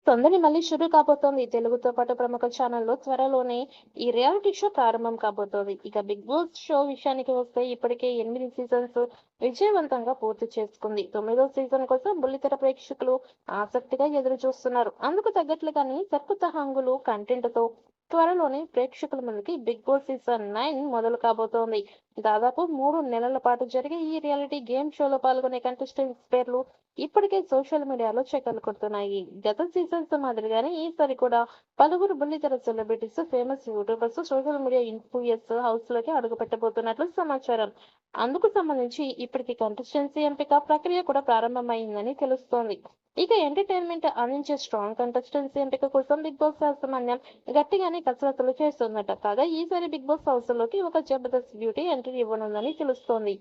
సందడి మళ్ళీ షురూ కాబోతోంది. తెలుగుతో పాటు ప్రముఖ ఛానల్‌లో త్వరలోనే ఈ రియాలిటీ షో ప్రారంభం కాబోతోంది. ఇక 'బిగ్ బాస్' షో విషయానికి వస్తే ఇప్పటికే 8 సీజన్స్ విజయవంతంగా పూర్తి చేసుకుంది. 9వ సీజన్ కోసం బుల్లితెర ప్రేక్షకులు ఆసక్తిగా ఎదురు చూస్తున్నారు. అందుకు తగ్గట్లుగానే సరికొత్త హంగులు, కంటెంట్‌తో త్వరలోనే ప్రేక్షకుల ముందుకి 'బిగ్ బాస్' సీజన్ 9 మొదలు కాబోతోంది. దాదాపు 3 నెలల పాటు జరిగే ఈ రియాలిటీ గేమ్ షోలో పాల్గొనే కంటెస్టెంట్స్ పేర్లు ఇప్పటికే సోషల్ మీడియాలో చక్కర్లు కొడుతున్నాయి. గత సీజన్స్ మాదిరిగానే ఈసారి కూడా పలువురు బుల్లితెర celebrities, famous YouTubers, social media influence house లోకి అడుగుపెట్టబోతున్నట్లు సమాచారం. అందుకు సంబంధించి ఇప్పటికి కంటెస్టెన్సీ ఎంపిక ప్రక్రియ కూడా ప్రారంభమైందని తెలుస్తోంది. ఇక ఎంటర్టైన్మెంట్ అందించే స్ట్రాంగ్ కంటెస్టెన్సీ ఎంపిక కోసం బిగ్ బాస్ యాజమాన్యం గట్టిగానే కసరత్తులు చేస్తోందట. కాగా ఈసారి బిగ్ బాస్ హౌస్ లోకి ఒక జబర్దస్త్ బ్యూటీ ఎంట్రీ ఇవ్వనుందని తెలుస్తోంది.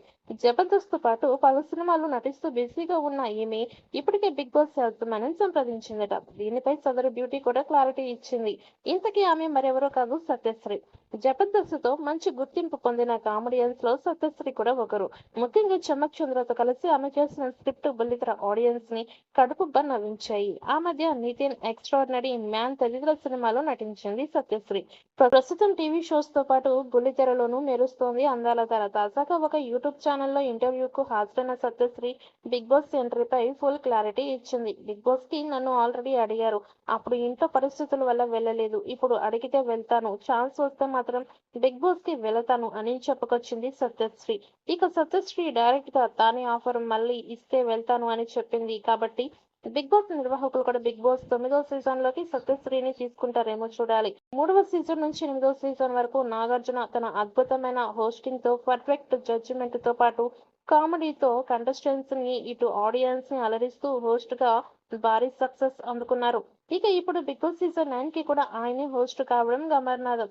జబర్దస్త్ తో పాటు పలు సినిమాల్లో నటిస్తూ బిజీగా ఉన్న ఈమె ఇప్పటికే బిగ్ బాస్ యాజమాన్యం సంప్రదించిందట. దీనిపై సదరు బ్యూటీ కూడా క్లారిటీ ఇచ్చింది. ఇంతకీ ఆమె మరెవరో కాదు, సత్యశ్రీ. జబర్దస్త్ తో మంచి గుర్తింపు పొందిన కామెడియన్స్ లో సత్యశ్రీ కూడా ఒకరు. ముఖ్యంగా చమక్ చంద్రతో కలిసి ఆమె చేసిన స్క్రిప్ట్ బుల్లితెర ఆడియన్స్ ని కడుపుబ్బ నవ్వించాయి. ఆ మధ్య నితిన్, ఎక్స్ట్రాడినరీ మ్యాన్ తదితర సినిమాలో నటించింది సత్యశ్రీ. ప్రస్తుతం టీవీ షోస్ తో పాటు బుల్లితెరలోనూ మెరుస్తోంది అందాల తార. తాజాగా ఒక యూట్యూబ్ ఛానల్లో ఇంటర్వ్యూకు హాజరైన సత్యశ్రీ బిగ్ బాస్ ఎంట్రీపై ఫుల్ క్లారిటీ ఇచ్చింది. బిగ్ బాస్ కి నన్ను ఆల్రెడీ అడిగారు. అప్పుడు ఇంట్లో పరిస్థితుల వల్ల వెళ్ళలేదు. ఇప్పుడు అడిగితే వెళ్తాను. ఛాన్స్ వస్తే మాత్రం బిగ్ బాస్ కి వెళతాను అని చెప్పుకొచ్చింది సత్యశ్రీ. ఇక సత్యశ్రీ డైరెక్ట్ గా తానే ఆఫర్ మళ్ళీ ఇస్తే వెళ్తాను అని చెప్పింది. కాబట్టి బిగ్ బాస్ నిర్వాహకులు కూడా బిగ్ బాస్ 9వ సీజన్ లోకి సత్యశ్రీని తీసుకుంటారేమో చూడాలి. 3వ సీజన్ నుంచి 8వ సీజన్ వరకు నాగార్జున తన అద్భుతమైన హోస్టింగ్ తో, పర్ఫెక్ట్ జడ్జిమెంట్ తో పాటు కామెడీతో కంటెస్టెంట్స్ ని ఇటు ఆడియన్స్ ని అలరిస్తూ హోస్ట్ గా భారీ సక్సెస్ అందుకున్నారు. ఇక ఇప్పుడు బిగ్ బాస్ సీజన్ 9 కి కూడా ఆయనే హోస్ట్ కావడం గమనార్హం.